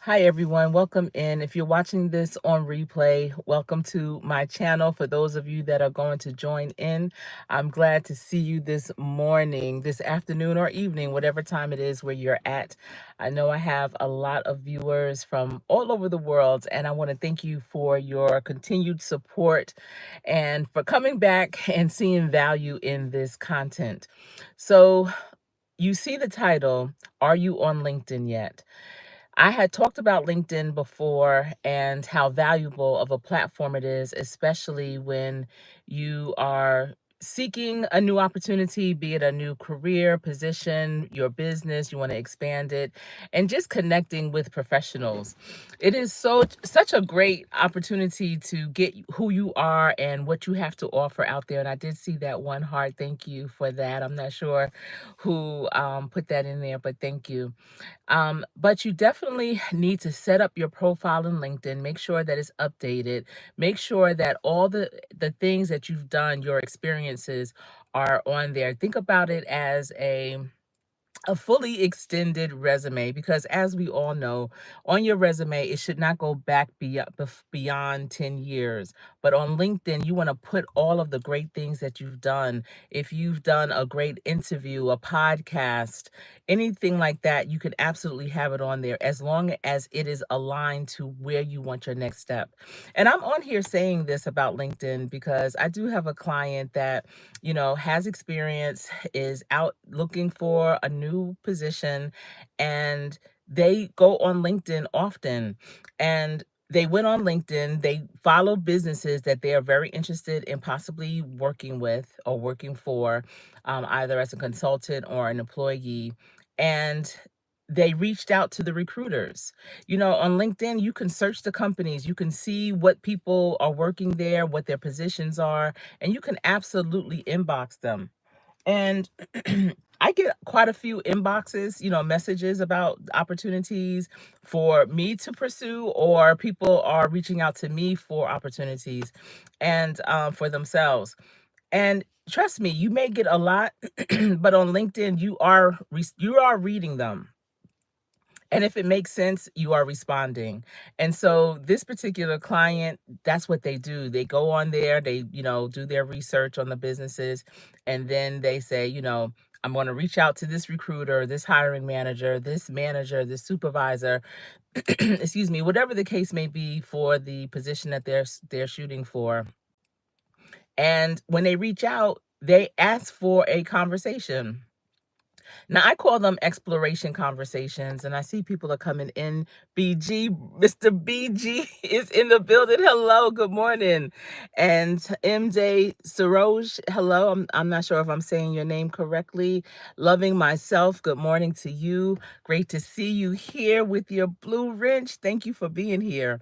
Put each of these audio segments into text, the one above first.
Hi, everyone. Welcome in. If you're watching this on replay, welcome to my channel. For those of you that are going to join in, I'm glad to see you this morning, this afternoon, or evening, whatever time it is where you're at. I know I have a lot of viewers from all over the world, and I want to thank you for your continued support and for coming back and seeing value in this content. So, you see the title, Are You on LinkedIn Yet? I had talked about LinkedIn before and how valuable of a platform it is, especially when you are seeking a new opportunity, be it a new career, position, your business, you want to expand it, and just connecting with professionals. It is such a great opportunity to get who you are and what you have to offer out there. And I did see that one heart. Thank you for that. I'm not sure who put that in there, but thank you. But you definitely need to set up your profile in LinkedIn. Make sure that it's updated. Make sure that all the things that you've done, your experiences are on there. Think about it as a fully extended resume, because as we all know, on your resume it should not go back beyond 10 years, but on LinkedIn you want to put all of the great things that you've done. If you've done a great interview, a podcast, anything like that, you can absolutely have it on there as long as it is aligned to where you want your next step. And I'm on here saying this about LinkedIn because I do have a client that has experience, is out looking for a new position, and they go on LinkedIn often. And they went on LinkedIn, they follow businesses that they are very interested in possibly working with or working for, either as a consultant or an employee. And they reached out to the recruiters. On LinkedIn, you can search the companies, you can see what people are working there, what their positions are, and you can absolutely inbox them. And I get quite a few inboxes, messages about opportunities for me to pursue, or people are reaching out to me for opportunities and for themselves. And trust me, you may get a lot, but on LinkedIn, you are reading them. And if it makes sense, you are responding. And so this particular client, that's what they do. They go on there, they, do their research on the businesses, and then they say, I'm going to reach out to this recruiter, this hiring manager, this supervisor, excuse me, whatever the case may be for the position that they're shooting for. And when they reach out, they ask for a conversation. Now, I call them exploration conversations, and I see people are coming in. BG, Mr. BG is in the building. Hello, good morning. And MJ Saroj, hello. I'm not sure if I'm saying your name correctly. Loving myself, good morning to you. Great to see you here with your blue wrench. Thank you for being here.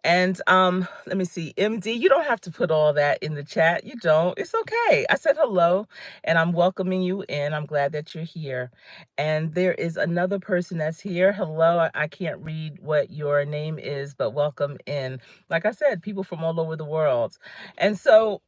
And let me see, MD, you don't have to put all that in the chat. You don't. It's okay. I said hello and I'm welcoming you in. I'm glad that you're here. And there is another person that's here. Hello. I can't read what your name is, but welcome in. Like I said, people from all over the world. And so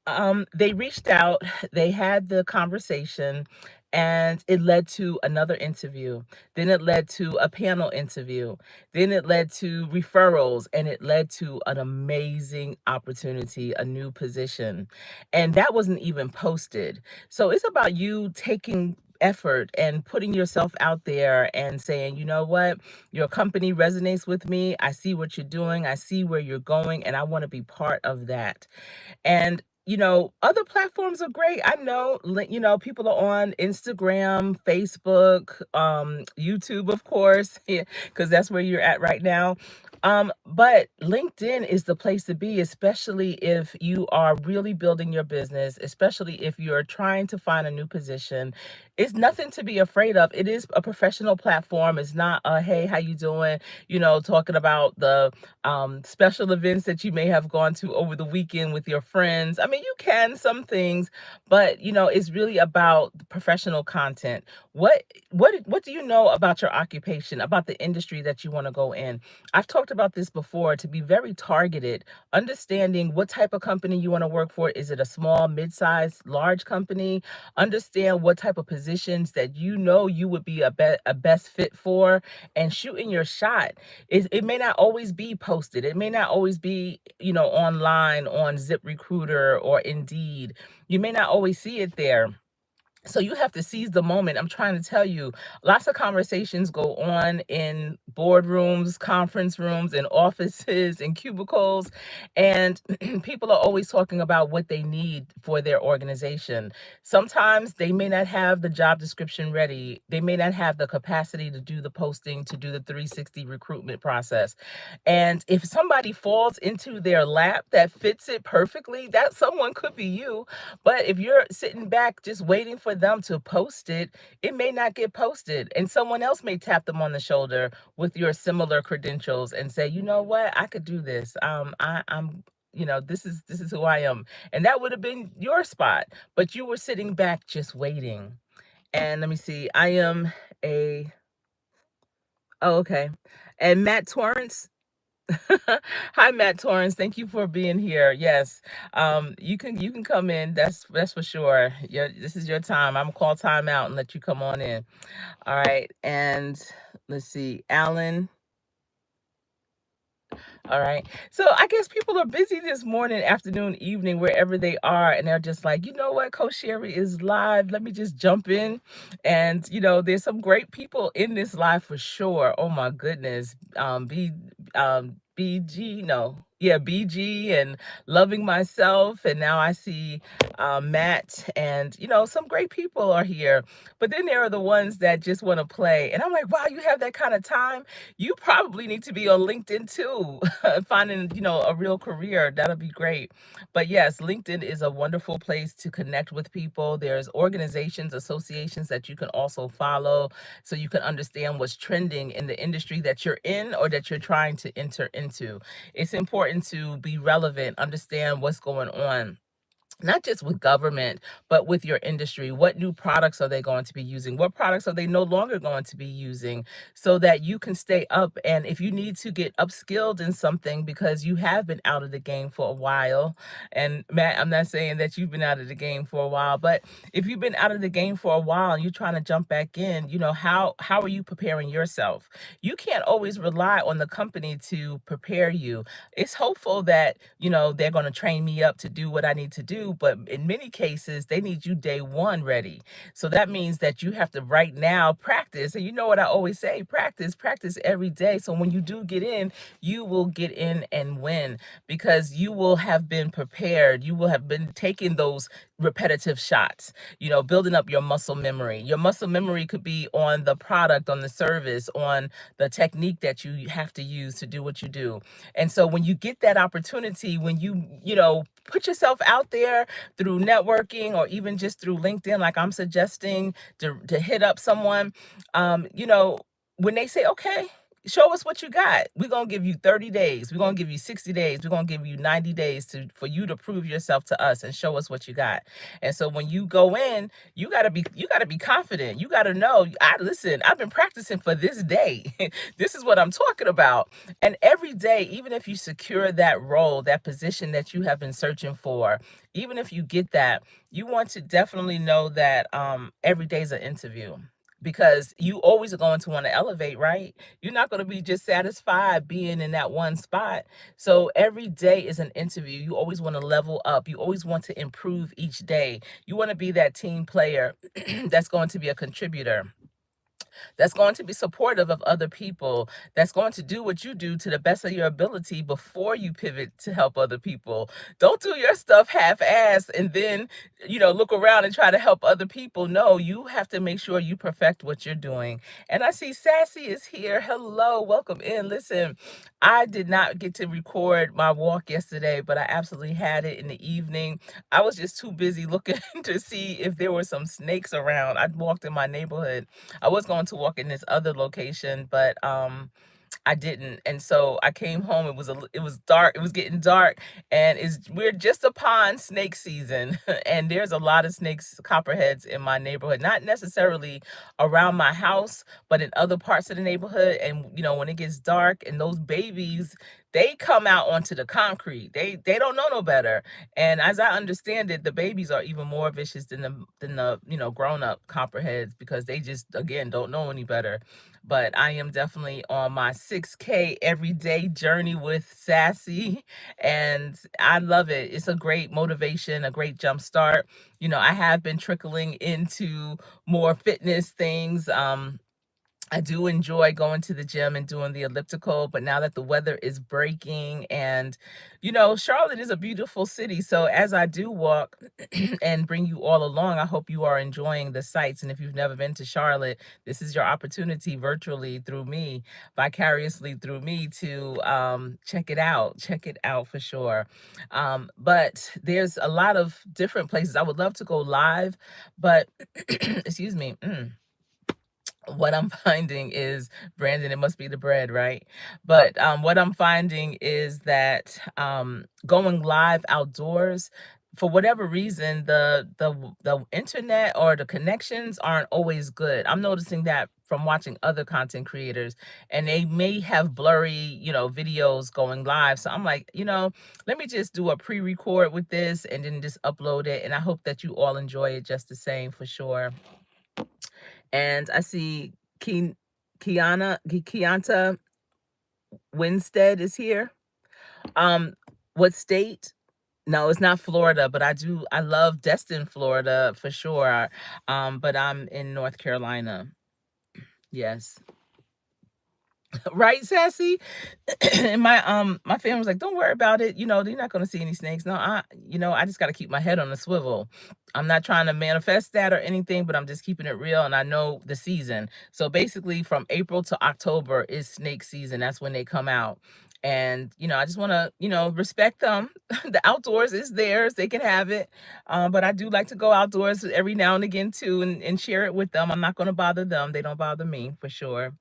they reached out, they had the conversation, and it led to another interview. Then it led to a panel interview. Then it led to referrals, and it led to an amazing opportunity, a new position. And that wasn't even posted. So it's about you taking effort and putting yourself out there and saying, you know what, your company resonates with me. I see what you're doing. I see where you're going, and I want to be part of that. And other platforms are great. I know, people are on Instagram, Facebook, YouTube, of course, because that's where you're at right now. But LinkedIn is the place to be, especially if you are really building your business, especially if you're trying to find a new position. It's nothing to be afraid of. It is a professional platform. It's not a, hey, how you doing? Talking about the special events that you may have gone to over the weekend with your friends. I mean, you can some things, but it's really about professional content. What do you know about your occupation, about the industry that you want to go in? I've talked about this before, to be very targeted, understanding what type of company you want to work for. Is it a small, mid-sized, large company? Understand what type of positions that you know you would be a best fit for, and shooting your shot. It may not always be posted. It may not always be, online on ZipRecruiter or Indeed. You may not always see it there. So you have to seize the moment. I'm trying to tell you, lots of conversations go on in boardrooms, conference rooms, in offices, in cubicles, and people are always talking about what they need for their organization. Sometimes they may not have the job description ready. They may not have the capacity to do the posting, to do the 360 recruitment process. And if somebody falls into their lap that fits it perfectly, that someone could be you. But if you're sitting back just waiting for them to post it, it may not get posted. And someone else may tap them on the shoulder with your similar credentials and say, you know what, I could do this. I'm this is who I am. And that would have been your spot. But you were sitting back just waiting. And let me see. I am a oh, okay. And Matt Torrance. Hi, Matt Torrance. Thank you for being here. Yes, you can come in. That's for sure. Yeah, this is your time. I'm gonna call time out and let you come on in. All right, and let's see, Alan. All right. So I guess people are busy this morning, afternoon, evening, wherever they are, and they're just like, you know what, Coach Sherri is live. Let me just jump in. And there's some great people in this live for sure. Oh my goodness. BG, no. Yeah, BG and Loving Myself. And now I see Matt, and some great people are here. But then there are the ones that just want to play. And I'm like, wow, you have that kind of time. You probably need to be on LinkedIn too, finding, a real career. That'll be great. But yes, LinkedIn is a wonderful place to connect with people. There's organizations, associations that you can also follow so you can understand what's trending in the industry that you're in or that you're trying to enter into. It's important to be relevant, understand what's going on, not just with government, but with your industry. What new products are they going to be using? What products are they no longer going to be using, so that you can stay up? And if you need to get upskilled in something because you have been out of the game for a while, and Matt, I'm not saying that you've been out of the game for a while, but if you've been out of the game for a while and you're trying to jump back in, how are you preparing yourself? You can't always rely on the company to prepare you. It's hopeful that they're going to train me up to do what I need to do, but in many cases they need you day one ready. So that means that you have to right now practice. And you know what I always say, practice every day, so when you do get in, you will get in and win, because you will have been prepared. You will have been taking those repetitive shots, building up your muscle memory. Your muscle memory could be on the product, on the service, on the technique that you have to use to do what you do. And so when you get that opportunity, when you put yourself out there through networking or even just through LinkedIn, like I'm suggesting, to hit up someone, when they say, okay, show us what you got. We're going to give you 30 days. We're going to give you 60 days. We're going to give you 90 days for you to prove yourself to us and show us what you got. And so when you go in, you got to be confident. You got to know, listen, I've been practicing for this day. This is what I'm talking about. And every day, even if you secure that role, that position that you have been searching for, even if you get that, you want to definitely know that every day is an interview, because you always are going to want to elevate, right? You're not going to be just satisfied being in that one spot. So every day is an interview. You always want to level up. You always want to improve each day. You want to be that team player that's going to be a contributor, that's going to be supportive of other people, that's going to do what you do to the best of your ability before you pivot to help other people. Don't do your stuff half-assed and then, look around and try to help other people. No, you have to make sure you perfect what you're doing. And I see Sassy is here. Hello, welcome in. Listen, I did not get to record my walk yesterday, but I absolutely had it in the evening. I was just too busy looking to see if there were some snakes around. I walked in my neighborhood. I was going to walk in this other location, but I didn't. And so I came home, it was dark, it was getting dark, and we're just upon snake season. And there's a lot of snakes, copperheads in my neighborhood, not necessarily around my house, but in other parts of the neighborhood. And when it gets dark and those babies, they come out onto the concrete. They don't know no better. And as I understand it, the babies are even more vicious than the grown up copperheads, because they just, again, don't know any better. But I am definitely on my 6K everyday journey with Sassy, and I love it. It's a great motivation, a great jump start. I have been trickling into more fitness things. I do enjoy going to the gym and doing the elliptical, but now that the weather is breaking, and Charlotte is a beautiful city. So as I do walk and bring you all along, I hope you are enjoying the sights. And if you've never been to Charlotte, this is your opportunity, virtually through me, vicariously through me, to check it out. Check it out for sure. But there's a lot of different places. I would love to go live, but excuse me. What I'm finding is, Brandon, it must be the bread, right? But what I'm finding is that going live outdoors, for whatever reason, the internet or the connections aren't always good. I'm noticing that from watching other content creators, and they may have blurry, videos going live. So I'm like, let me just do a pre-record with this and then just upload it. And I hope that you all enjoy it just the same, for sure. And I see Kianta Winstead is here. What state? No, it's not Florida, but I love Destin, Florida, for sure. But I'm in North Carolina. Yes. Right, Sassy? And my family was like, "Don't worry about it. You're not gonna see any snakes." No, I just gotta keep my head on the swivel. I'm not trying to manifest that or anything, but I'm just keeping it real, and I know the season. So basically from April to October is snake season. That's when they come out. And I just wanna, respect them. The outdoors is theirs, they can have it. But I do like to go outdoors every now and again too, and share it with them. I'm not gonna bother them. They don't bother me, for sure.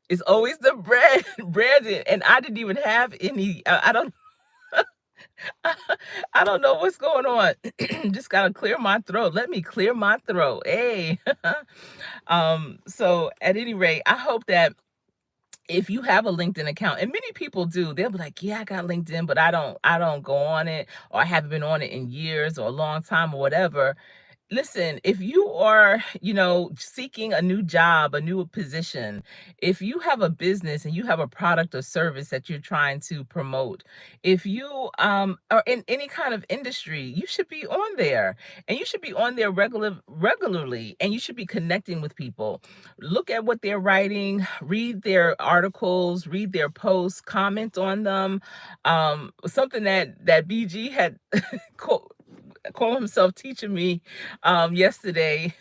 It's always the bread, Brandon, and I didn't even have any. I don't, I don't know what's going on. Just gotta clear my throat. Let me clear my throat. Hey, so at any rate, I hope that if you have a LinkedIn account, and many people do, they'll be like, "Yeah, I got LinkedIn, but I don't go on it, or I haven't been on it in years or a long time or whatever." Listen, if you are, seeking a new job, a new position, if you have a business and you have a product or service that you're trying to promote, if you are in any kind of industry, you should be on there. And you should be on there regularly, and you should be connecting with people. Look at what they're writing, read their articles, read their posts, comment on them. Something that BG had call himself teaching me yesterday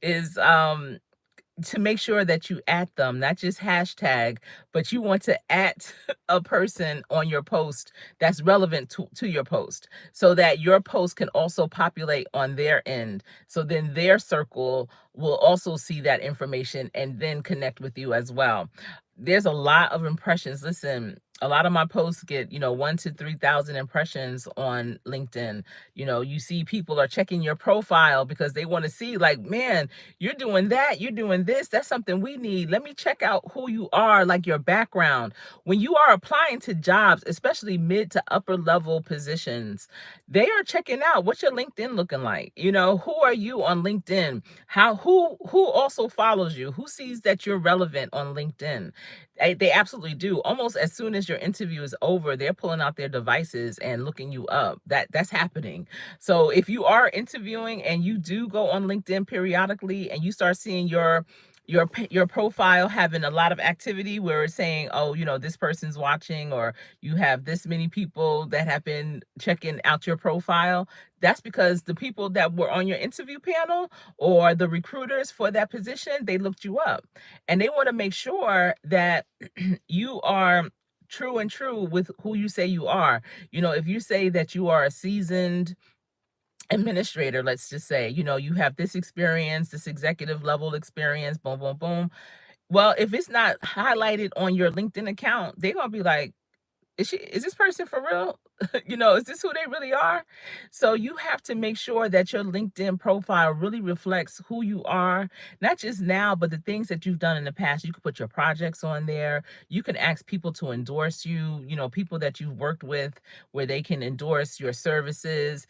is to make sure that you at them, not just hashtag, but you want to at a person on your post that's relevant to your post, so that your post can also populate on their end. So then their circle will also see that information and then connect with you as well. There's a lot of impressions. Listen, a lot of my posts get, 1 to 3,000 impressions on LinkedIn. You see people are checking your profile because they want to see, like, man, you're doing that, you're doing this, that's something we need. Let me check out who you are, like your background. When you are applying to jobs, especially mid to upper level positions, they are checking out what's your LinkedIn looking like. Who are you on LinkedIn? Who also follows you? Who sees that you're relevant on LinkedIn? They absolutely do. Almost as soon as your interview is over, they're pulling out their devices and looking you up. That's happening. So if you are interviewing and you do go on LinkedIn periodically, and you start seeing your profile having a lot of activity where it's saying, "Oh, this person's watching," or you have this many people that have been checking out your profile, that's because the people that were on your interview panel, or the recruiters for that position, they looked you up, and they want to make sure that you are true with who you say you are. If you say that you are a seasoned administrator, let's just say, you have this experience, this executive level experience, boom, boom, boom. Well, if it's not highlighted on your LinkedIn account, they're gonna be like, is this person for real? Is this who they really are? So you have to make sure that your LinkedIn profile really reflects who you are, not just now, but the things that you've done in the past. You can put your projects on there. You can ask people to endorse you, people that you've worked with where they can endorse your services,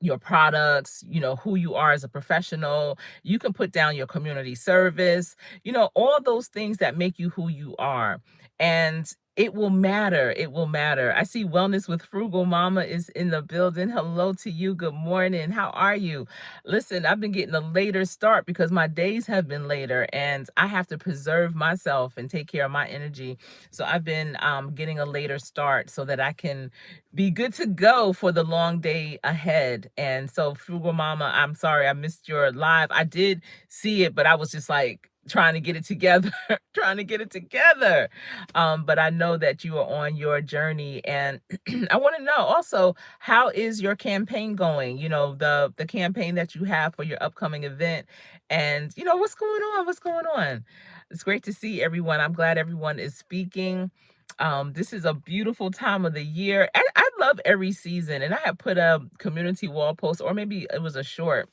your products, who you are as a professional. You can put down your community service, all those things that make you who you are. And it will matter. It will matter. I see Wellness with Frugal Mama is in the building. Hello to you. Good morning. How are you? Listen, I've been getting a later start because my days have been later and I have to preserve myself and take care of my energy. So I've been getting a later start so that I can be good to go for the long day ahead. And so, Frugal Mama, I'm sorry I missed your live. I did see it, but I was just like trying to get it together, trying to get it together. But I know that you are on your journey, and I want to know also, how is your campaign going? The campaign that you have for your upcoming event, and what's going on? What's going on? It's great to see everyone. I'm glad everyone is speaking. This is a beautiful time of the year. I love every season, and I have put a community wall post, or maybe it was a short,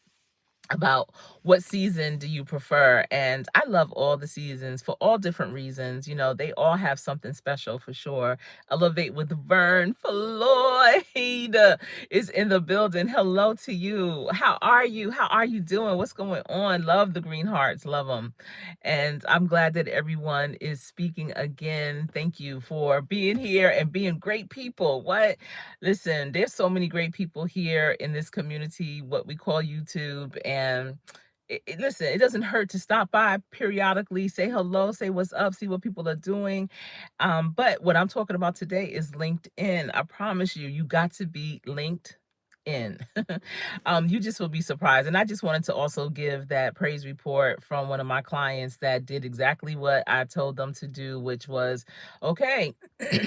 about what season do you prefer. And I love all the seasons for all different reasons. They all have something special for sure. Elevate with Vern Floyd is in the building. Hello to you. How are you? How are you doing? What's going on? Love the green hearts. Love them. And I'm glad that everyone is speaking again. Thank you for being here and being great people. What? Listen, there's so many great people here in this community, what we call YouTube. And listen, it doesn't hurt to stop by periodically, say hello, say what's up, see what people are doing. But what I'm talking about today is LinkedIn. I promise you, you got to be linked in. You just will be surprised. And I just wanted to also give that praise report from one of my clients that did exactly what I told them to do, which was, okay,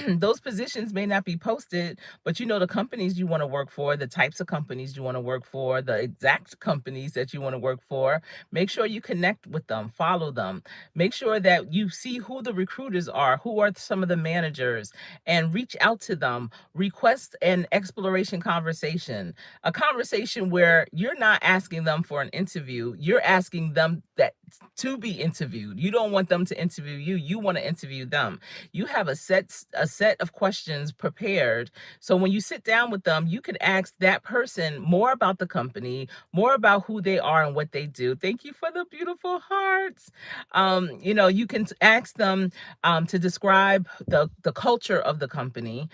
those positions may not be posted, but the companies you want to work for, the types of companies you want to work for, the exact companies that you want to work for, make sure you connect with them, follow them, make sure that you see who the recruiters are, who are some of the managers, and reach out to them, request an exploration conversation, a conversation where you're not asking them for an interview, you're asking them that to be interviewed. You don't want them to interview you, you want to interview them. You have a set of questions prepared, so when you sit down with them, you can ask that person more about the company, more about who they are and what they do. Thank you for the beautiful hearts. You can ask them to describe the culture of the company.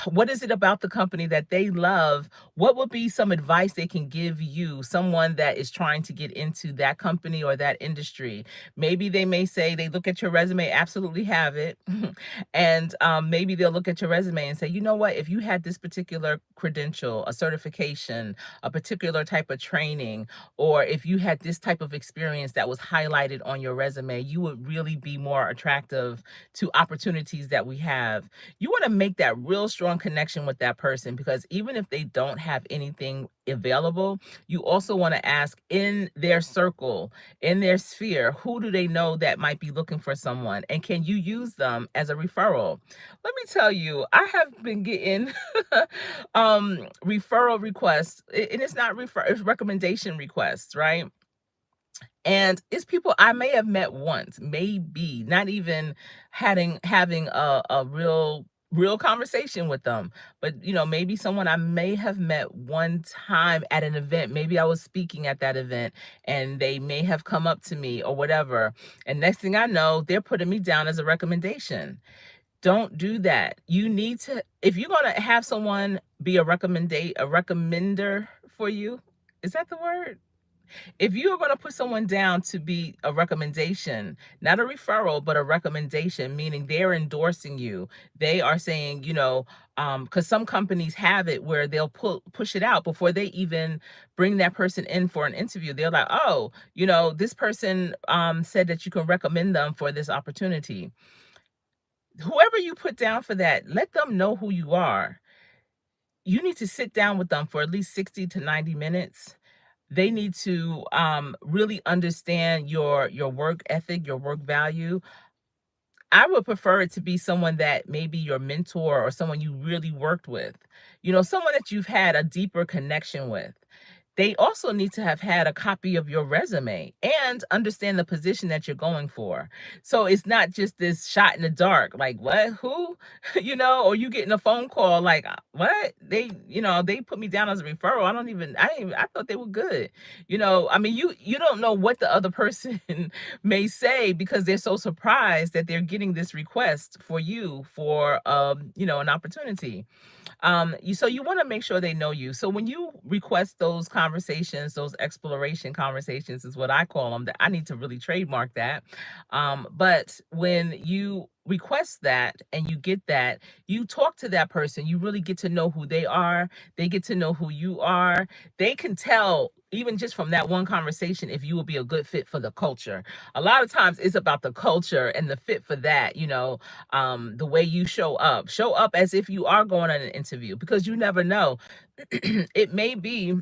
What is it about the company that they love? What would be some advice they can give you, someone that is trying to get into that company or that industry? Maybe they may say, they look at your resume, absolutely have it. And maybe they'll look at your resume and say, you know what, if you had this particular credential, a certification, a particular type of training, or if you had this type of experience that was highlighted on your resume, you would really be more attractive to opportunities that we have. You want to make that real strong connection with that person, because even if they don't have anything available, you also want to ask in their circle, in their sphere, who do they know that might be looking for someone, and can you use them as a referral? Let me tell you, I have been getting referral requests, and it's not it's recommendation requests, right? And it's people I may have met once, maybe not even having a real conversation with them. But maybe someone I may have met one time at an event. Maybe I was speaking at that event and they may have come up to me or whatever. And next thing I know, they're putting me down as a recommendation. Don't do that. You need to, if you're gonna have someone be a recommender for you, is that the word? If you are going to put someone down to be a recommendation, not a referral, but a recommendation, meaning they're endorsing you, they are saying, because some companies have it where they'll push it out before they even bring that person in for an interview. They're like, oh, this person said that you can recommend them for this opportunity. Whoever you put down for that, let them know who you are. You need to sit down with them for at least 60 to 90 minutes. They need to really understand your work ethic, your work value. I would prefer it to be someone that maybe your mentor or someone you really worked with, someone that you've had a deeper connection with. They also need to have had a copy of your resume and understand the position that you're going for. So it's not just this shot in the dark, like, what, who, or you getting a phone call like, what? They put me down as a referral. I thought they were good. I mean, you don't know what the other person may say because they're so surprised that they're getting this request for you for, an opportunity. So you want to make sure they know you. So when you request those conversations, those exploration conversations is what I call them. That I need to really trademark that. But when you request that and you get that, you talk to that person, you really get to know who they are. They get to know who you are. They can tell even just from that one conversation if you will be a good fit for the culture. A lot of times it's about the culture and the fit for that, the way you show up as if you are going on an interview, because you never know. It may be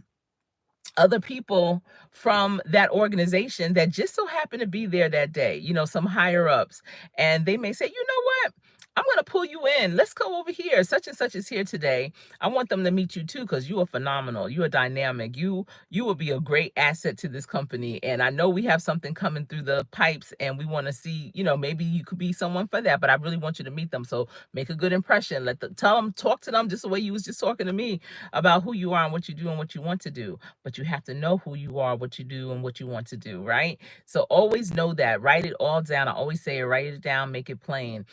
other people from that organization that just so happen to be there that day, some higher ups, and they may say, you know what? I'm going to pull you in. Let's go over here. Such and such is here today. I want them to meet you too, because you are phenomenal. You are dynamic. You will be a great asset to this company. And I know we have something coming through the pipes and we want to see, maybe you could be someone for that, but I really want you to meet them. So make a good impression. Tell them, talk to them just the way you was just talking to me about who you are and what you do and what you want to do. But you have to know who you are, what you do, and what you want to do, right? So always know that. Write it all down. I always say, write it down, make it plain.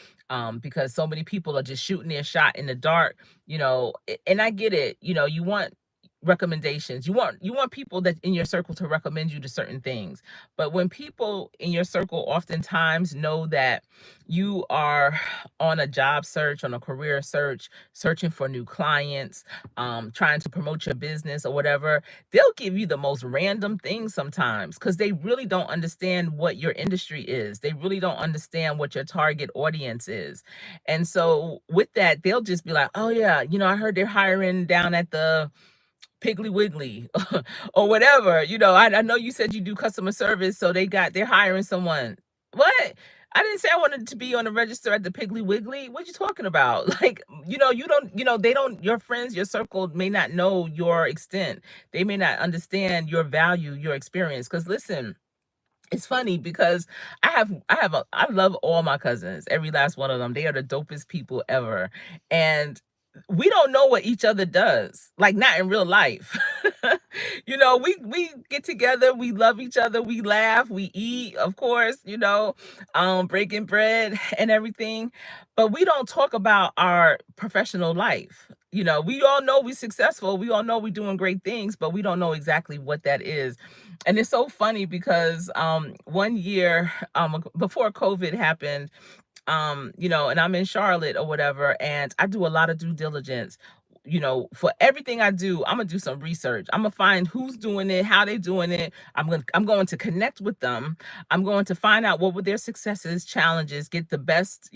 Because so many people are just shooting their shot in the dark, and I get it. You want recommendations. You want people that in your circle to recommend you to certain things. But when people in your circle oftentimes know that you are on a job search, on a career search, searching for new clients, trying to promote your business or whatever, they'll give you the most random things sometimes because they really don't understand what your industry is. They really don't understand what your target audience is. And so with that, they'll just be like, oh yeah, I heard they're hiring down at the Piggly Wiggly or whatever. I know you said you do customer service, so they're hiring someone. What? I didn't say I wanted to be on the register at the Piggly Wiggly. What you talking about? Like, you don't, they don't, your friends, your circle may not know your extent. They may not understand your value, your experience. Because listen, it's funny because I love all my cousins, every last one of them. They are the dopest people ever. And we don't know what each other does, like not in real life. We get together, we love each other, we laugh, we eat, of course, breaking bread and everything. But we don't talk about our professional life. We all know we're successful, we all know we're doing great things, but we don't know exactly what that is. And it's so funny because one year before COVID happened, and I'm in Charlotte or whatever, and I do a lot of due diligence. For everything I do, I'm gonna do some research. I'm gonna find who's doing it, how they doing it. I'm going to connect with them. I'm going to find out what were their successes, challenges, get the best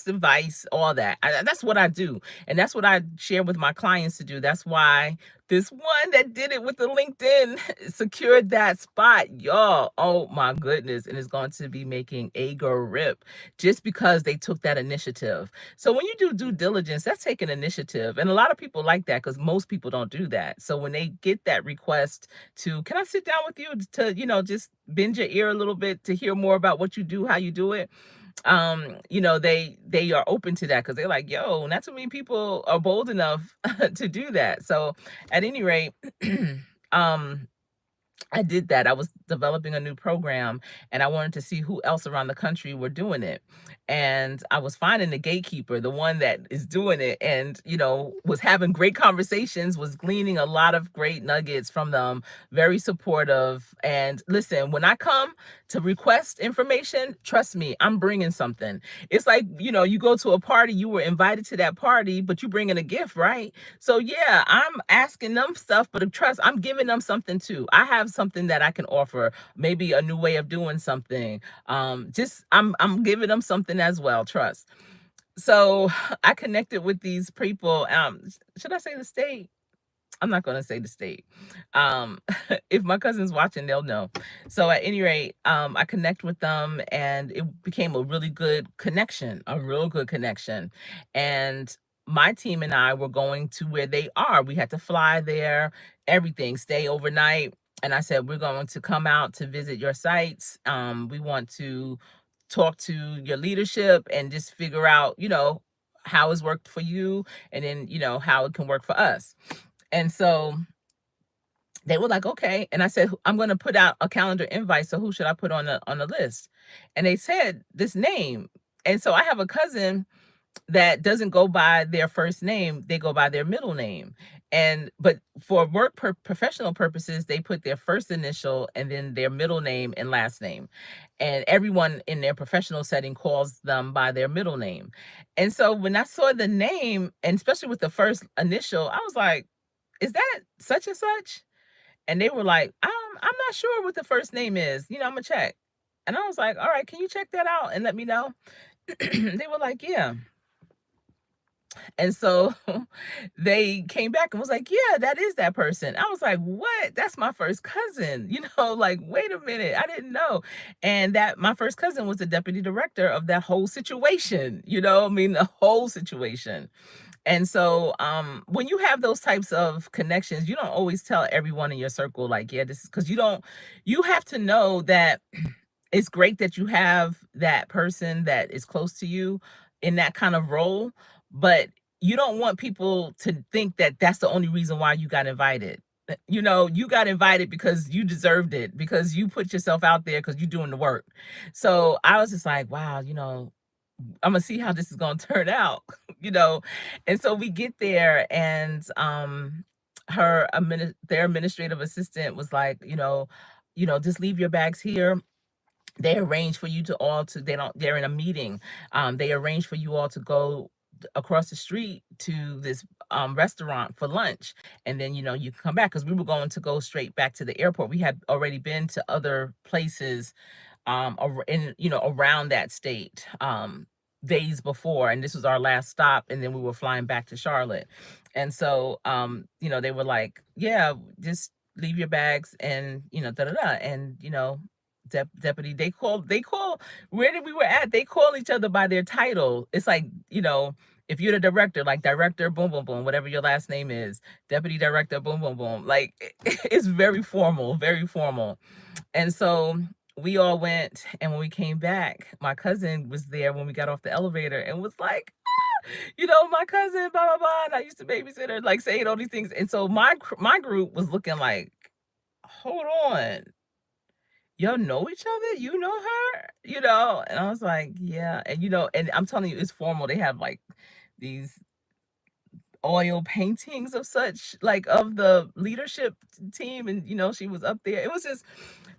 advice, all that. That's what I do, and that's what I share with my clients to do. That's why this one that did it with the LinkedIn secured that spot, y'all. Oh my goodness, and is going to be making a grip just because they took that initiative. So when you do due diligence, that's taking initiative. And a lot of people like that because most people don't do that. So when they get that request to, can I sit down with you to, just bend your ear a little bit to hear more about what you do, how you do it, they are open to that because they're like, yo, not too many people are bold enough to do that. So at any rate, um I did that. I was developing a new program and I wanted to see who else around the country were doing it. And I was finding the gatekeeper, the one that is doing it, and, was having great conversations, was gleaning a lot of great nuggets from them, very supportive. And listen, when I come to request information, trust me, I'm bringing something. It's like, you go to a party, you were invited to that party, but you bring in a gift, right? So yeah, I'm asking them stuff, but trust, I'm giving them something too. I have something that I can offer, maybe a new way of doing something. Just I'm giving them something as well. Trust. So I connected with these people. Should I say the state? I'm not going to say the state. Um, if my cousin's watching, they'll know. So at any rate, I connect with them, and it became a really good connection, a real good connection. And my team and I were going to where they are. We had to fly there, everything, stay overnight. And I said, we're going to come out to visit your sites. We want to talk to your leadership and just figure out, how it's worked for you, and then, how it can work for us. And so they were like, okay. And I said, I'm going to put out a calendar invite. So who should I put on the list? And they said this name. And so I have a cousin that doesn't go by their first name, they go by their middle name. And but for professional purposes, they put their first initial and then their middle name and last name. And everyone in their professional setting calls them by their middle name. And so when I saw the name, and especially with the first initial, I was like, is that such and such? And they were like, I'm not sure what the first name is. I'm gonna check. And I was like, all right, can you check that out and let me know? They were like, yeah. And so they came back and was like, yeah, that is that person. I was like, what? That's my first cousin. Like, wait a minute, I didn't know. And that my first cousin was the deputy director of that whole situation, I mean, the whole situation. And so when you have those types of connections, you don't always tell everyone in your circle, like, yeah, this is because you have to know that it's great that you have that person that is close to you in that kind of role, but you don't want people to think that that's the only reason why you got invited. You got invited because you deserved it, because you put yourself out there, because you're doing the work. So I was just like, wow, I'm gonna see how this is gonna turn out, you know. And so we get there, and their administrative assistant was like, just leave your bags here. They arrange for you to all to they don't they're in a meeting. They arrange for you all to go across the street to this restaurant for lunch, and then you can come back, because we were going to go straight back to the airport. We had already been to other places around that state days before, and this was our last stop, and then we were flying back to Charlotte. And so they were like, yeah, just leave your bags, and da da da. And deputy, they call where did we were at, they call each other by their title. It's like, if you're the director, like director boom boom boom, whatever your last name is, deputy director boom boom boom, like it's very formal, very formal. And so we all went, and when we came back, my cousin was there when we got off the elevator and was like, my cousin, blah blah blah, and I used to babysit her, like saying all these things. And so my group was looking like, hold on, y'all know each other? You know her? And I was like, yeah. And and I'm telling you, it's formal. They have like these oil paintings of such, like, of the leadership team, and she was up there. It was just,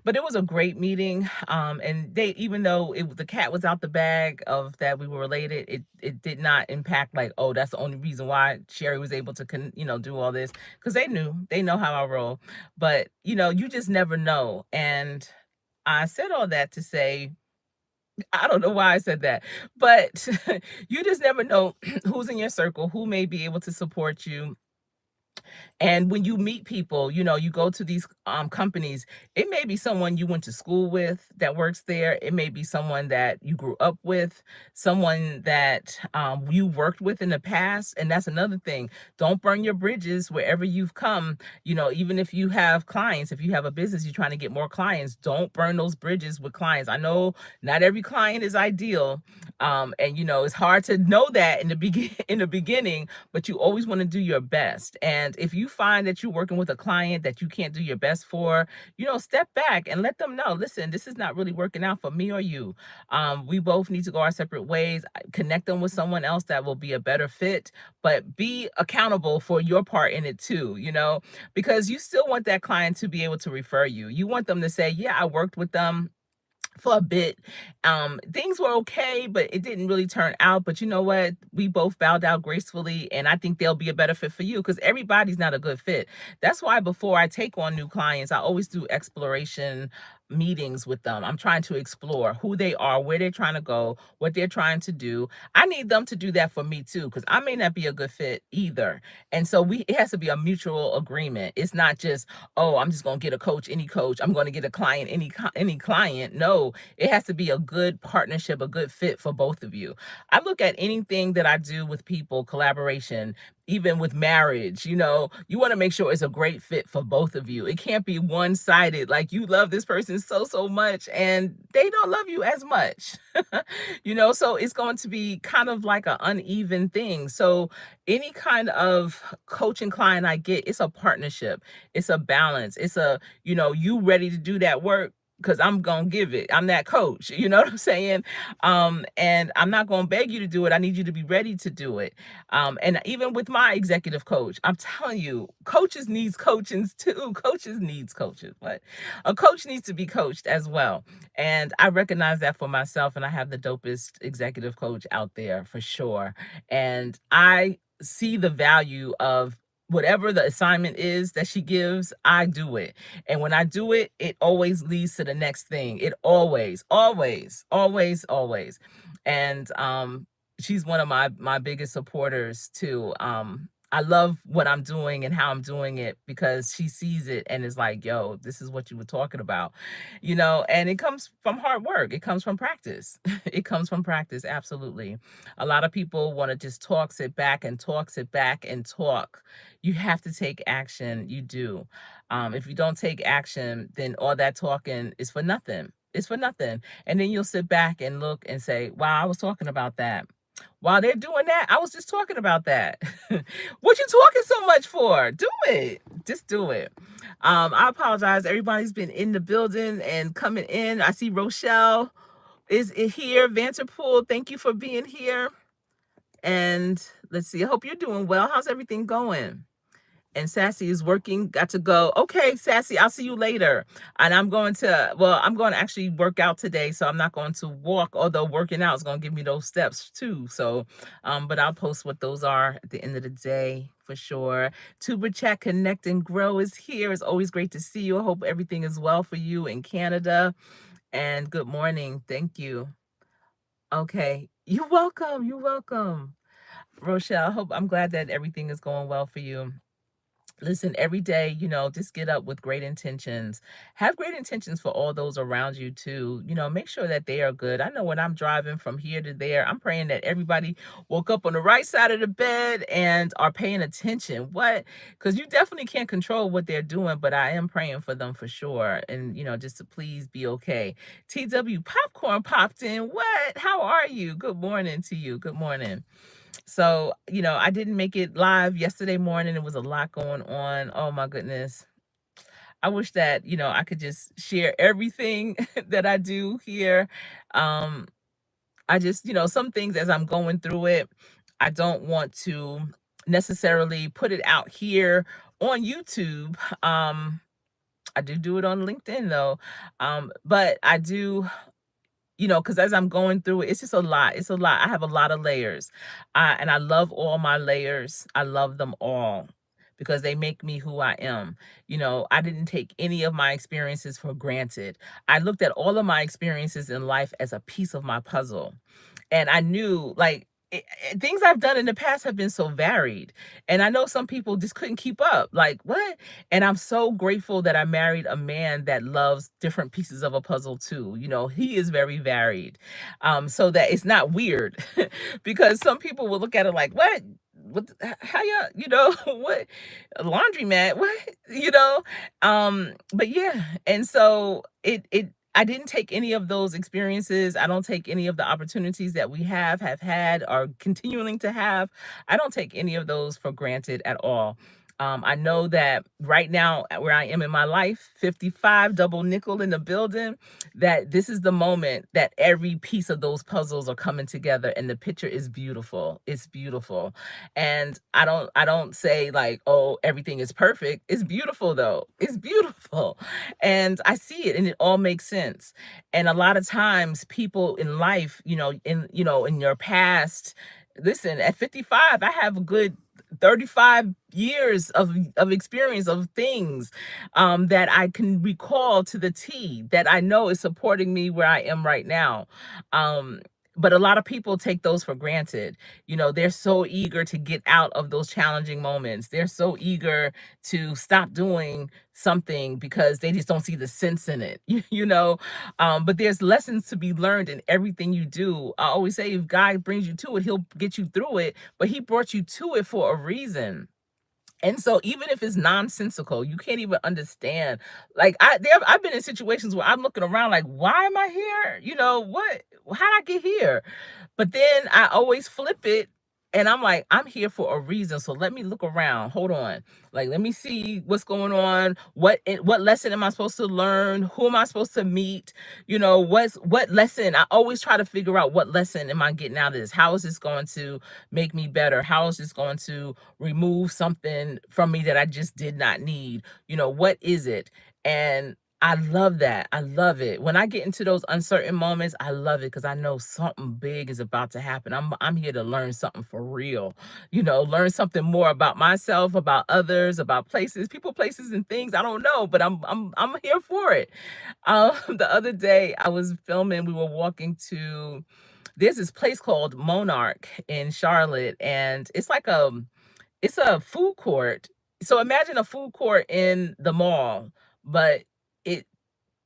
but it was a great meeting. And they, even though the cat was out the bag of that we were related, it did not impact, like, oh, that's the only reason why Sherri was able to do all this, because they know how I roll. But you just never know. And I said all that to say, I don't know why I said that, but you just never know who's in your circle, who may be able to support you. And when you meet people, you go to these companies, it may be someone you went to school with that works there. It may be someone that you grew up with, someone that you worked with in the past. And that's another thing. Don't burn your bridges wherever you've come. Even if you have clients, if you have a business, you're trying to get more clients, don't burn those bridges with clients. I know not every client is ideal. And it's hard to know that in the beginning, but you always want to do your best. And if you find that you're working with a client that you can't do your best for, step back and let them know, listen, this is not really working out for me or you. We both need to go our separate ways. Connect them with someone else that will be a better fit, but be accountable for your part in it too, because you still want that client to be able to refer you. You want them to say, yeah, I worked with them for a bit. Things were okay, but it didn't really turn out. But you know what? We both bowed out gracefully, and I think they'll be a better fit for you, because everybody's not a good fit. That's why before I take on new clients, I always do exploration meetings with them. I'm trying to explore who they are, where they're trying to go, what they're trying to do. I need them to do that for me too, because I may not be a good fit either. And so it has to be a mutual agreement. It's not just, oh, I'm just going to get a coach, any coach. I'm going to get a client, any client. No, it has to be a good partnership, a good fit for both of you. I look at anything that I do with people, collaboration, even with marriage, you want to make sure it's a great fit for both of you. It can't be one-sided, like you love this person so much and they don't love you as much. So it's going to be kind of like an uneven thing. So any kind of coaching client I get, it's a partnership, it's a balance, it's you ready to do that work, because I'm gonna give it. I'm that coach, you know what I'm saying? And I'm not gonna beg you to do it. I need you to be ready to do it. And even with my executive coach, I'm telling you, coaches needs coachings too. Coaches needs coaches, but a coach needs to be coached as well. And I recognize that for myself, and I have the dopest executive coach out there for sure. And I see the value of whatever the assignment is that she gives, I do it. And when I do it, it always leads to the next thing. It always. And she's one of my biggest supporters too. I love what I'm doing and how I'm doing it, because she sees it and is like, yo, this is what you were talking about, and it comes from hard work. It comes from practice. It comes from practice. Absolutely. A lot of people want to just talk, sit back and talk, sit back and talk. You have to take action. You do. If you don't take action, then all that talking is for nothing. It's for nothing. And then you'll sit back and look and say, wow, I was talking about that. While they're doing that, I was just talking about that. What you talking so much for? Do it. Just do it. I apologize. Everybody's been in the building and coming in. I see Rochelle is here. Vanterpool, thank you for being here. And let's see. I hope you're doing well. How's everything going? And Sassy is working, got to go. Okay, Sassy, I'll see you later. And I'm going to actually work out today, so I'm not going to walk, although working out is going to give me those steps too. So, but I'll post what those are at the end of the day for sure. Tuber Chat Connect and Grow is here. It's always great to see you. I hope everything is well for you in Canada. And good morning. Thank you. Okay, you're welcome. You're welcome. Rochelle, I'm glad that everything is going well for you. Listen, every day, just get up with great intentions. Have great intentions for all those around you too. Make sure that they are good. I know when I'm driving from here to there, I'm praying that everybody woke up on the right side of the bed and are paying attention. What? Because you definitely can't control what they're doing, but I am praying for them for sure. And, just to please be okay. TW Popcorn popped in. What? How are you? Good morning to you. Good morning. So, I didn't make it live yesterday morning. It was a lot going on. Oh my goodness. I wish that, I could just share everything that I do here. I just, some things as I'm going through it, I don't want to necessarily put it out here on YouTube. I do it on LinkedIn though. But I do, because as I'm going through it, it's just a lot. It's a lot. I have a lot of layers. And I love all my layers. I love them all because they make me who I am. I didn't take any of my experiences for granted. I looked at all of my experiences in life as a piece of my puzzle. And I knew, like, things I've done in the past have been so varied. And I know some people just couldn't keep up. Like, what? And I'm so grateful that I married a man that loves different pieces of a puzzle too. He is very varied. So that it's not weird because some people will look at it like, what? How what? A laundromat? What? But yeah. And so I didn't take any of those experiences. I don't take any of the opportunities that we have had, or continuing to have. I don't take any of those for granted at all. I know that right now, where I am in my life, 55 double nickel in the building, that this is the moment that every piece of those puzzles are coming together and the picture is beautiful. It's beautiful. And I don't say like, oh, everything is perfect. It's beautiful though. It's beautiful. And I see it and it all makes sense. And a lot of times people in life, in your past, listen, at 55, I have a good 35 years of experience of things that I can recall to the T, that I know is supporting me where I am right now. Um, but a lot of people take those for granted. You know, they're so eager to get out of those challenging moments. They're so eager to stop doing something because they just don't see the sense in it. You know, but there's lessons to be learned in everything you do. I always say if God brings you to it, he'll get you through it, but he brought you to it for a reason. And so even if it's nonsensical, you can't even understand. Like I've been in situations where I'm looking around like, why am I here? You know, how did I get here? But then I always flip it and I'm like, I'm here for a reason. So let me look around. Hold on. Like, let me see what's going on. What lesson am I supposed to learn? Who am I supposed to meet? You know, what lesson? I always try to figure out what lesson am I getting out of this? How is this going to make me better? How is this going to remove something from me that I just did not need? You know, what is it? And I love that. I love it. When I get into those uncertain moments, I love it because I know something big is about to happen. I'm here to learn something for real. You know, learn something more about myself, about others, about places, people, places, and things. I don't know, but I'm here for it. The other day I was filming. We were walking to there's this place called Monarch in Charlotte, and it's a food court. So imagine a food court in the mall, but it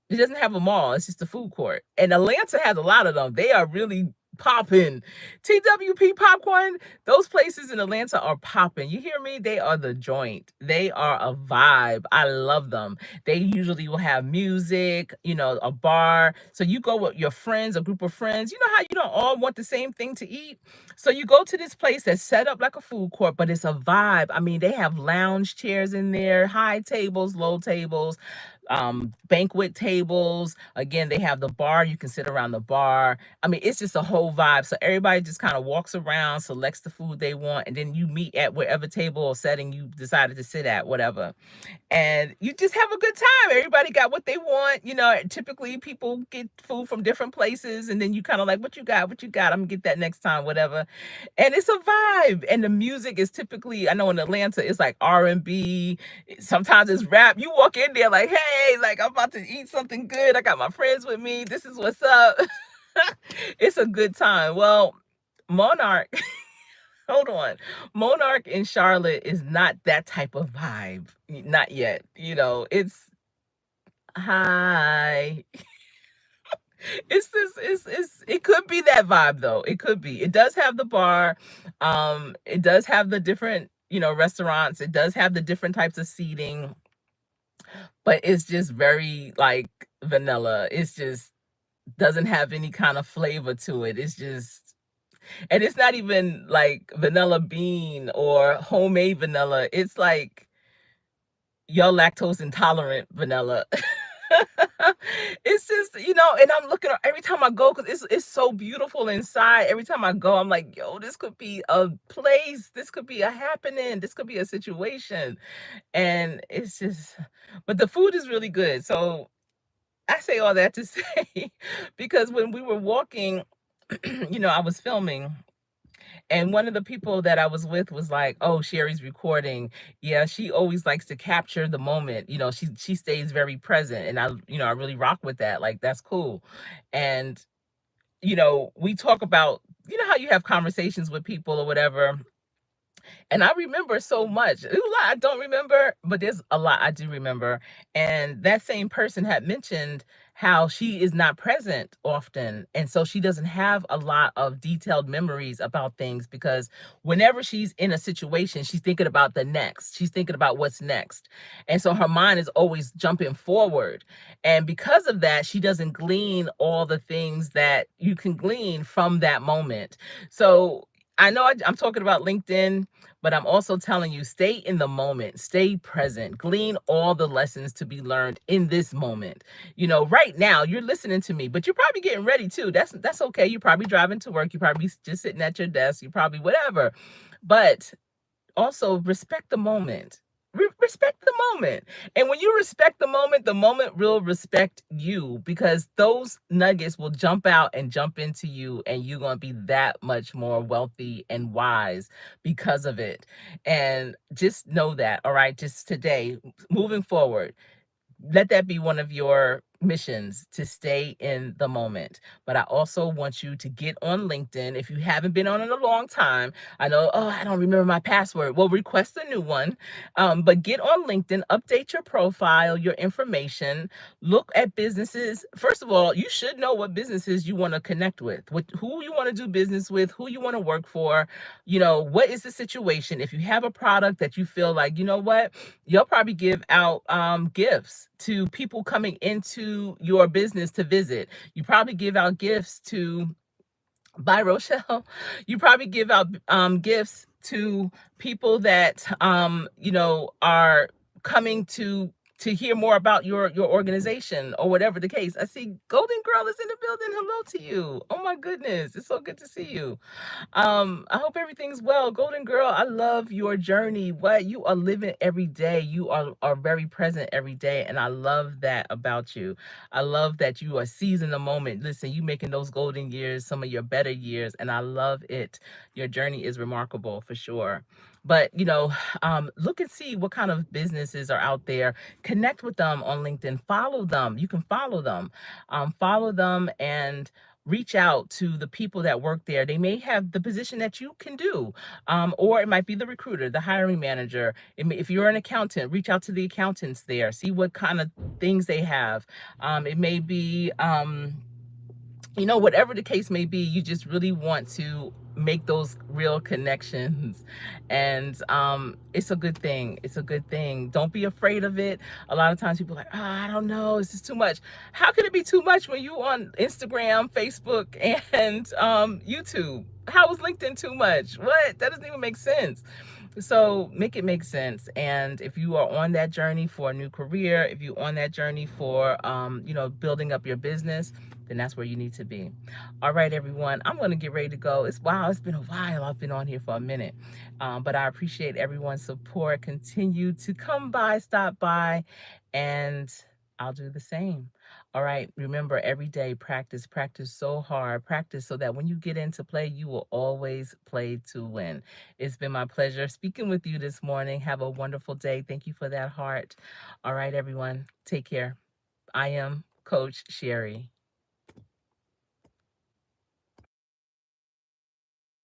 it doesn't have a mall, it's just a food court. And Atlanta has a lot of them. They are really popping. TWP popcorn, those places in Atlanta are popping. You hear me? They are the joint. They are a vibe. I love them. They usually will have music, you know, a bar. So you go with your friends, a group of friends. You know how you don't all want the same thing to eat? So you go to this place that's set up like a food court, but it's a vibe. I mean, they have lounge chairs in there, high tables, low tables, banquet tables. Again, they have the bar. You can sit around the bar. I mean, it's just a whole vibe. So everybody just kind of walks around, selects the food they want, and then you meet at wherever table or setting you decided to sit at, whatever. And you just have a good time. Everybody got what they want. You know, typically people get food from different places, and then you kind of like, what you got? What you got? I'm gonna get that next time, whatever. And it's a vibe. And the music is typically, I know in Atlanta, it's like R&B. Sometimes it's rap. You walk in there like, hey, like I'm about to eat something good. I got my friends with me. This is what's up. It's a good time. Well, Monarch, hold on. Monarch in Charlotte is not that type of vibe. Not yet. You know, it's hi. It's this it could be that vibe though. It could be. It does have the bar. It does have the different, you know, restaurants. It does have the different types of seating, but it's just very like vanilla. It's just doesn't have any kind of flavor to it. It's just, and it's not even like vanilla bean or homemade vanilla. It's like your lactose intolerant vanilla. It's just, you know, and I'm looking every time I go because it's so beautiful inside. Every time I go, I'm like, yo, this could be a place, this could be a happening, this could be a situation. And it's just, but the food is really good. So I say all that to say, because when we were walking, you know, I was filming, and one of the people that I was with was like, "Oh, Sherry's recording. Yeah, she always likes to capture the moment. You know, she stays very present, and I really rock with that. Like that's cool." And we talk about, how you have conversations with people or whatever, and I remember so much. There's a lot I don't remember, but there's a lot I do remember. And that same person had mentioned how she is not present often. And so she doesn't have a lot of detailed memories about things because whenever she's in a situation, she's thinking about the next. She's thinking about what's next. And so her mind is always jumping forward. And because of that, she doesn't glean all the things that you can glean from that moment. So I know I'm talking about LinkedIn, but I'm also telling you, stay in the moment, stay present, glean all the lessons to be learned in this moment. Right now you're listening to me, but you're probably getting ready too. That's okay. You're probably driving to work. You're probably just sitting at your desk. You probably whatever, but also respect the moment. respect the moment. And when you respect the moment will respect you, because those nuggets will jump out and jump into you, and you're going to be that much more wealthy and wise because of it. And just know that, all right? Just today, moving forward, let that be one of your missions, to stay in the moment. But I also want you to get on LinkedIn if you haven't been on in a long time. I know, oh, I don't remember my password. Well, request a new one. But get on LinkedIn, update your profile, your information, look at businesses. First of all, you should know what businesses you want to connect with who you want to do business with, who you want to work for. What is the situation? If you have a product that you feel like, you know what, you'll probably give out gifts to people coming into your business to visit. You probably give out gifts to buy Rochelle. You probably give out gifts to people that are coming to hear more about your organization, or whatever the case. I see Golden Girl is in the building. Hello to you. Oh my goodness, it's so good to see you. I hope everything's well. Golden Girl, I love your journey. What you are living every day. You are very present every day. And I love that about you. I love that you are seizing the moment. Listen, you making those golden years some of your better years. And I love it. Your journey is remarkable for sure. But look and see what kind of businesses are out there. Connect with them on LinkedIn. Follow them. You can follow them. Follow them and reach out to the people that work there. They may have the position that you can do, or it might be the recruiter, the hiring manager. If you're an accountant, reach out to the accountants there. See what kind of things they have. It may be, whatever the case may be, you just really want to make those real connections. And it's a good thing. It's a good thing. Don't be afraid of it. A lot of times people are like, oh, I don't know, is this too much? How can it be too much when you on Instagram, Facebook, and YouTube? How is LinkedIn too much? What? That doesn't even make sense. So make it make sense. And if you are on that journey for a new career, if you're on that journey for building up your business, then that's where you need to be. All right, everyone, I'm going to get ready to go. It's been a while. I've been on here for a minute. But I appreciate everyone's support. Continue to come by, stop by, and I'll do the same. All right, remember, every day practice so hard, practice so that when you get into play, you will always play to win. It's been my pleasure speaking with you this morning. Have a wonderful day. Thank you for that heart. All right, everyone, take care. I am Coach Sherri.